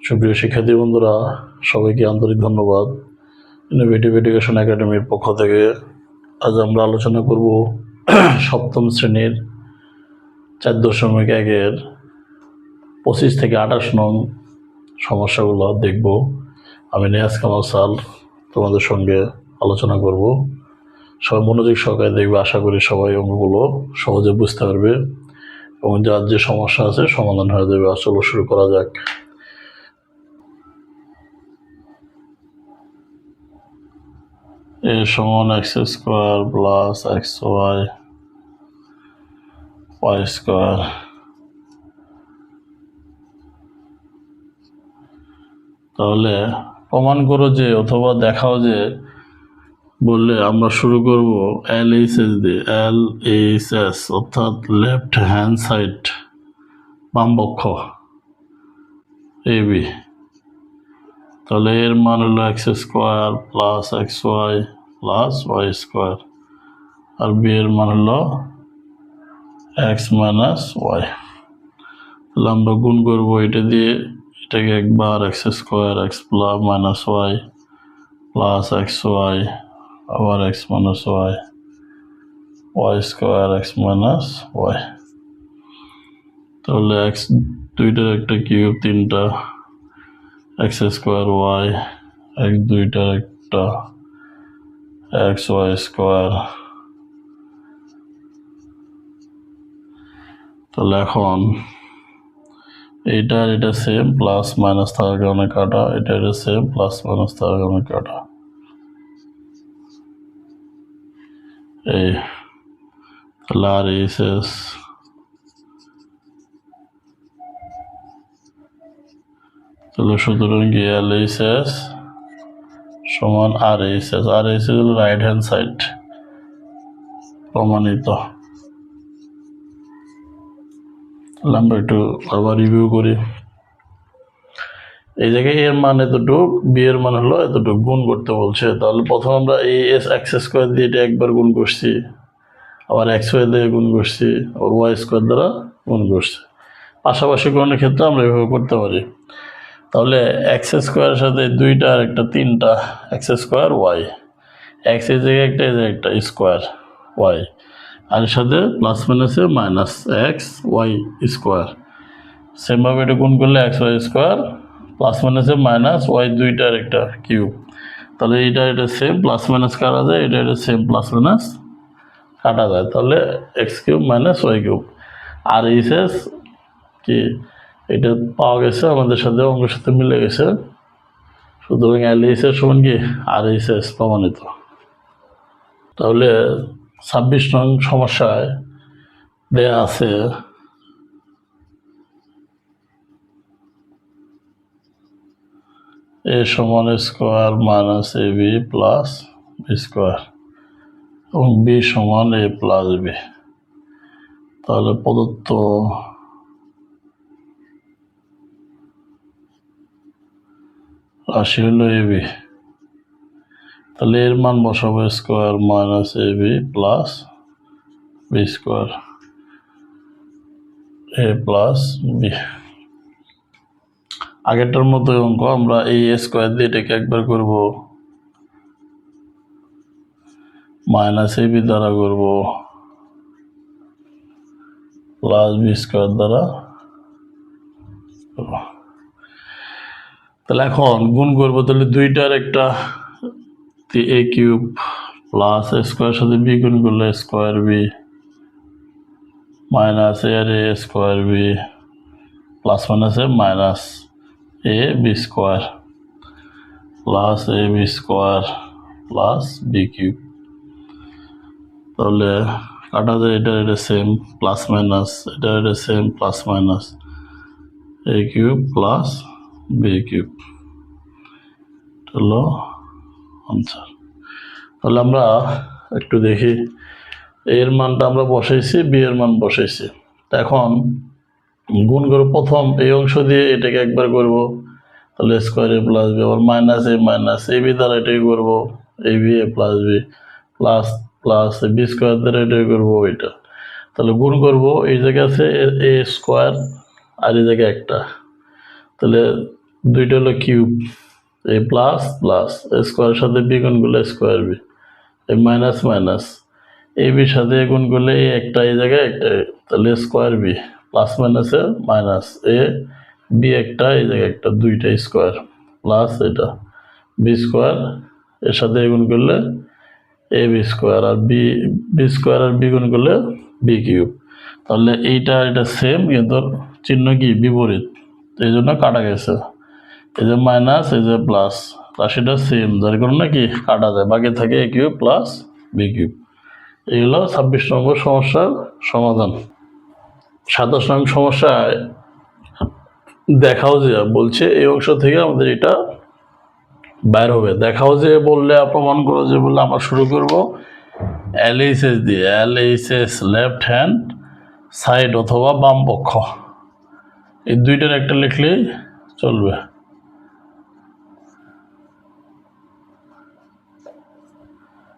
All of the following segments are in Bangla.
সুপ্রিয় শিক্ষার্থী বন্ধুরা, সবাইকে আন্তরিক ধন্যবাদ। ইনোভেটিভ এডুকেশন একাডেমির পক্ষ থেকে আজ আমরা আলোচনা করব সপ্তম শ্রেণীর 4.1-এর 25 থেকে 28 নং সমস্যাগুলো দেখব। আমি নিয়াজ কামাল স্যার তোমাদের সঙ্গে আলোচনা করব। সবাই মনোযোগ সহকারে দেখবে, আশা করি সবাই অঙ্কগুলো সহজে বুঝতে পারবে এবং যার যে সমস্যা আছে সমাধান হয়ে যাবে। আর চলো শুরু করা যাক। a সমান x square plus x y Y square. তাহলে প্রমাণ করো যে অথবা দেখাও যে বললে আমরা শুরু করব LHS দিয়ে। LHS অর্থাৎ লেফট হ্যান্ড সাইড, বাম পক্ষ AB। তাহলে এর মান হলো X square plus x Y plus Y square, আর বি এর মান হলো এক্স মাইনাস ওয়াই। তাহলে আমরা গুণ করবো এটা দিয়ে, এটাকে একবার X square X plus minus Y plus x Y, আবার X minus Y Y square X minus Y. তাহলে এক্স দুইটার একটা কিউব, তিনটা এক্স স্কোয়ার ওয়াই, এক্স দুইটার একটা এক্স ওয়াই স্কোয়ার। তাহলে এখন এইটা আর এটা সেম, প্লাস মাইনাস থাকার কারণে কাটা, এটা সেম, প্লাস মাইনাস থাকার কারণে কাটা। এই তাহলে আর এইচএস তাহলে সুতরাং কি LHS সমান আর এইচএস। আর এইচএস হলো রাইট হ্যান্ড সাইড, প্রমাণিত। তাহলে আমরা একটু আবার রিভিউ করি। এই জায়গায় এর মান এতটুক, বি এর মান হলো এতটুক, গুণ করতে বলছে। তাহলে প্রথম আমরা এই এক্স স্কোয়ার দিয়ে এটা একবার গুণ করছি, আবার এক্স ওয়াই দিয়ে গুণ করছি, আবার ওয়াই স্কোয়ার দ্বারা গুণ করছি। পাশাপাশি গুণের ক্ষেত্রে আমরা এভাবে করতে পারি। তাহলে এক্স স্কোয়ারের সাথে দুইটা আর একটা তিনটা এক্স স্কোয়ার ওয়াই, এক্স এই জায়গায় একটা, এই জায়গায় একটা স্কোয়ার ওয়াই, আর এর সাথে প্লাস মাইনাসে মাইনাস এক্স ওয়াই স্কোয়ার। সেমভাবে এটা গুণ করলে এক্স ওয়াই স্কোয়ার প্লাস মাইনাসে মাইনাস ওয়াই দুইটার একটা কিউব। তাহলে এটা সেম, প্লাস মাইনাস কাটা যায়, এটা সেম, প্লাস মাইনাস কাটা যায়। তাহলে X cube minus Y cube. আর এইচএস কি এটা পাওয়া গেছে, আমাদের সাথে অঙ্কের সাথে মিলে গেছে। সুতরাং LHS সমান কি আর এইচএস, প্রমাণিত। তাহলে 26 নং সমস্যায় দেয়া আছে a সমান square minus AB plus B square এবং বি সমান a প্লাস বি। তাহলে প্রদত্ত রাশি হলো AB। তাহলে এর মান বসাবো square minus AB plus B square, a plus B. আগেরটার মতো অঙ্ক আমরা এই স্কোয়ার দিয়ে এটাকে একবার করব, মাইনাস AB দ্বারা করব, প্লাস বি স্কোয়ার দ্বারা করব। তাহলে এখন গুণ করবো, তাহলে দুইটার একটা a কিউব প্লাস স্কোয়ার সাথে বি গুণ করলে স্কোয়ার বি মাইনাস এ আর এ স্কোয়ার বি প্লাস মাইনাসে minus A B square plus A B square plus B cube. তাহলে কাটা যায়, এটা সেম, প্লাস মাইনাস, এটা same, plus minus A cube plus B cube হলো আনসার। তাহলে আমরা একটু দেখি, এর মানটা আমরা বসাইছি, বি এর মান বসাইছি। এখন গুণ করব, প্রথম এই অংশ দিয়ে এটাকে একবার করব, তাহলে স্কোয়ার এ প্লাস বি, আবার মাইনাস এ বি দ্বারা এটাকে করবো, A B A plus B plus plus B square দ্বারা এটাকে করবো ওইটা। তাহলে গুণ করব, এই জায়গায় আছে এ স্কোয়ার আর এই জায়গায় একটা, তাহলে দুইটা হলো কিউব, এই প্লাস প্লাস স্কোয়ারের সাথে বি গুণ করলে স্কোয়ার বি, এই মাইনাস মাইনাস এই বির সাথে গুণ করলে এই একটা এই জায়গায় একটা, তাহলে স্কোয়ার বি প্লাস মাইনাসে মাইনাস এ বি একটা এই জায়গায় একটা, দুইটা স্কোয়ার প্লাস এটা বি স্কোয়ার এর সাথে গুণ করলে এ বি স্কোয়ার, আর বি বি স্কোয়ার আর বি গুণ করলে বি কিউব। তাহলে এইটা এটা সেম কিন্তু চিহ্ন কি বিপরীত, এই জন্য কাটা গেছে। এই যে মাইনাস এই যে প্লাস, রাশিটা সেম যার কারণে কি কাটা যায়, বাকি থাকে এ কিউব প্লাস বি কিউব। এই হলো 26 নম্বর সমস্যার সমাধান। 27 নম্বর সমস্যায় দেখাও যে বলছে এই অংশ থেকে আমাদের এটা বাইর হবে। দেখাও যে বললে প্রমাণ করো যে বললে আমরা শুরু করব এলএইচএস দিয়ে, এলএইচএস লেফট হ্যান্ড সাইড অথবা বাম পক্ষ, এই দুইটার একটা লিখলেই চলবে।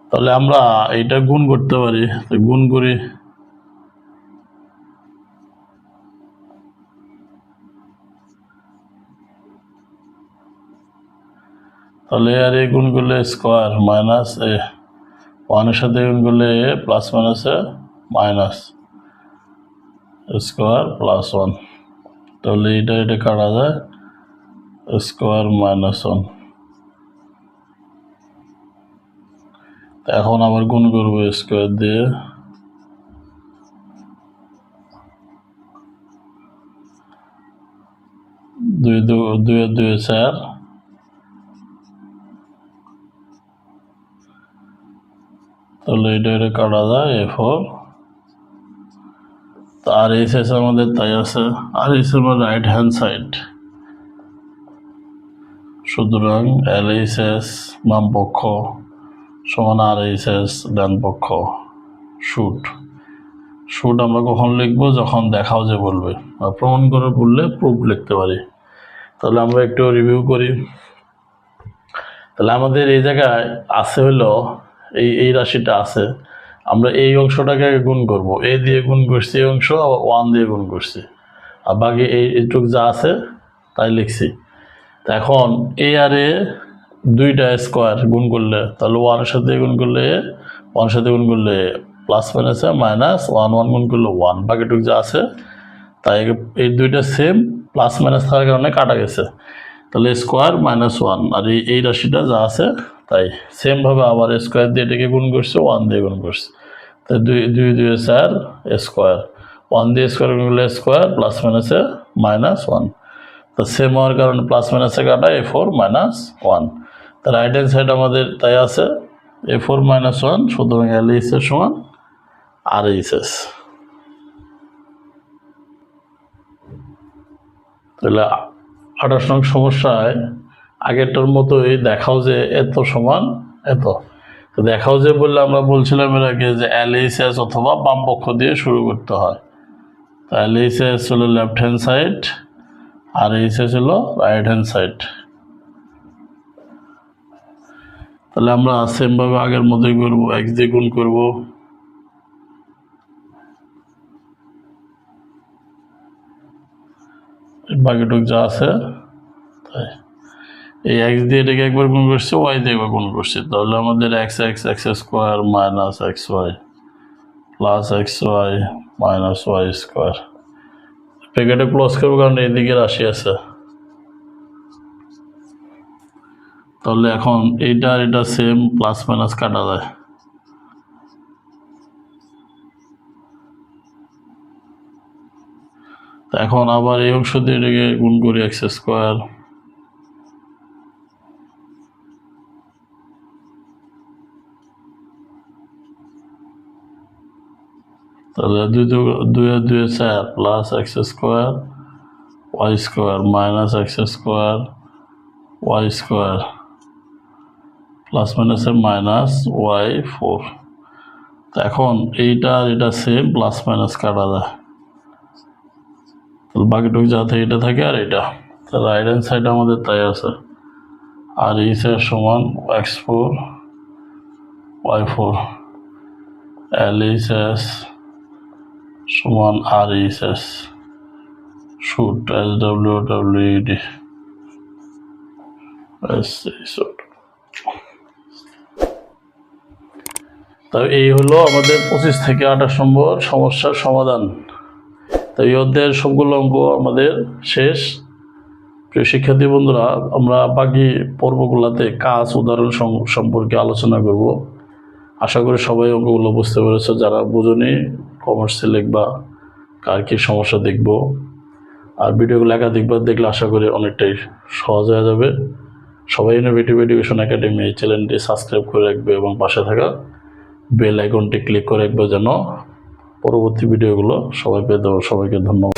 তাহলে আমরা এটা গুণ করতে পারি, গুণ করি। তাহলে আর এ গুণ করলে স্কোয়ার মাইনাস এ, ওয়ানের সাথে গুণ করলে এ প্লাস মাইনাসে মাইনাস স্কোয়ার প্লাস ওয়ান, তাহলে এটা এটা কাটা যায় স্কোয়ার মাইনাস ওয়ান। এখন আবার গুণ করবো স্কোয়ার দিয়ে, দুই দুই চার, তাহলে এটা এটা কাটা যায় এ ফোর। আর এইচ এস আমাদের তাই আছে, আর এইচ আমার রাইট হ্যান্ড সাইড, সুতরাং এল এইচ এস বাম পক্ষ সমান আর এইচ এস ডান পক্ষ। শুট শুট আমরা কখন লিখবো, যখন দেখাও যে বলবে, আর প্রমাণ করে বললে প্রুফ লিখতে পারি। তাহলে আমরা একটু রিভিউ করি। তাহলে আমাদের এই জায়গায় আছে হলো এই রাশিটা আছে, আমরা এই অংশটাকে গুণ করব, এ দিয়ে গুণ করছি এই অংশ, আবার ওয়ান দিয়ে গুণ করছি, আর বাকি এইটুক যা আছে তাই লিখছি। তা এখন এ আর এ দুইটা স্কোয়ার গুণ করলে, তাহলে ওয়ানের সাথে গুণ করলে এ, ওয়ানের সাথে গুণ করলে প্লাস মাইনাসে মাইনাস, ওয়ান ওয়ান গুণ করলে ওয়ান, বাকিটুক যা আছে তাই এই দুইটা সেম প্লাস মাইনাস থাকার কারণে কাটা গেছে। তাহলে স্কোয়ার মাইনাস ওয়ান, আর এই রাশিটা যা আছে তাই সেমভাবে আবার স্কোয়ার দিয়ে এটাকে গুণ করছে, ওয়ান দিয়ে গুণ করছে, তাই দুই দুই দুই চার স্কোয়ার, ওয়ান দিয়ে স্কোয়ার গুণ করলে স্কোয়ার প্লাস মাইনাসে মাইনাস ওয়ান, তো সেম হওয়ার কারণে প্লাস মাইনাসে কাটা এ ফোর মাইনাস ওয়ান। তা রাইট হ্যান্ড সাইড আমাদের তাই আছে এ ফোর মাইনাস ওয়ান, সুতরাং এল এইচ এস সমান আর এইচ এস। তাহলে 28 নং সমস্যায় আগেরটার মতোই দেখাও যে এত সমান এত। তো দেখাও যে বললে আমরা বলছিলাম এর আগে যে এল এইচ এস অথবা বাম পক্ষ দিয়ে শুরু করতে হয়। তো এল এইচ এস হলো লেফট হ্যান্ড সাইড, আর এইচ এস হলো রাইট হ্যান্ড সাইড। তাহলে আমরা সেমভাবে আগের মতোই করবো, এক্স দিয়ে গুণ করবো, বাকিটুক যা আছে তাই। এই এক্স দিয়ে এটাকে একবার গুণ করছি, ওয়াই দিয়ে একবার গুণ করছি, তাহলে আমাদের x x x square minus x Y plus x y minus y square. প্যাকেটে ক্লোজ করবো কারণ এইদিকে রাশি আছে। তাহলে এখন এইটা আর এটা সেম, প্লাস মাইনাস কাটা যায়। এখন আবার এই অংশ দিয়ে এটাকে গুণ করি এক্স স্কোয়ার, তাহলে দুই চার plus x square y square minus x square y square plus মাইনাসের মাইনাস ওয়াই ফোর। এখন এইটা আর এটা সেম, প্লাস মাইনাস কাটা যায়, তাহলে বাকিটুকু যা থাকে এটা থাকে আর এটা। তাহলে রাইট হ্যান্ড সাইড আমাদের তাই আছে আর এইচ এর সমান X four Y four, L H S সমান আর এইচ এস, শুট এস ডাব্লিউ ডাব্লিউ ডি। তাই এই হলো আমাদের 25 থেকে 28 নম্বর সমস্যার সমাধান। তাই এই অধ্যায়ের সবগুলো অঙ্ক আমাদের শেষ। প্রিয় শিক্ষার্থী বন্ধুরা, আমরা বাকি পর্বগুলোতে কাজ উদাহরণ সম্পর্কে আলোচনা করব। আশা করি সবাই অঙ্কগুলো বুঝতে পেরেছো। যারা বুঝোনি কমার্সে লিখবা কার কী সমস্যা দেখব, আর ভিডিওগুলো একাধিকবার দেখলে আশা করি অনেকটাই সহজ হয়ে যাবে। সবাই ইনোভেটিভ এডুকেশন একাডেমি এই চ্যানেলটি সাবস্ক্রাইব করে রাখবে এবং পাশে থাকা বেল আইকনটি ক্লিক করে রাখবে যেন পরবর্তী ভিডিওগুলো সবাই পেতে পারো। সবাইকে ধন্যবাদ।